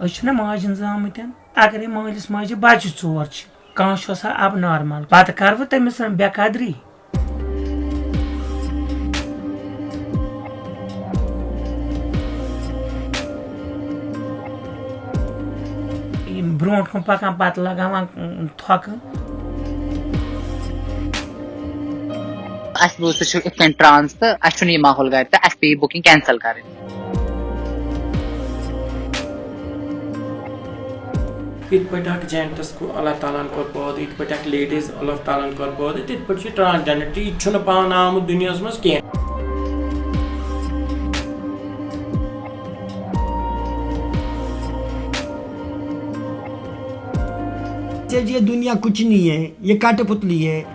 अच्छे माज जामत अगर मालिस माजे बच्चे 4 कह अब नॉर्मल पत कर बह तमिस बेकदरी ब्रोट कन पकान पत लगावान थक अस वो ट्रांस तो अस यह माहौल गर तो अस पे बुकिंग कैंसल कर इत पे जेंटस को अल्लाह ताला कोर पौध इत पे लेडीज अल्लाह ताला कोर पौध इत पे ट्रांसजेंडर यह पान आमुत दुनिया मज कह ये दुनिया कुछ नहीं है, ये काटे पुतली है।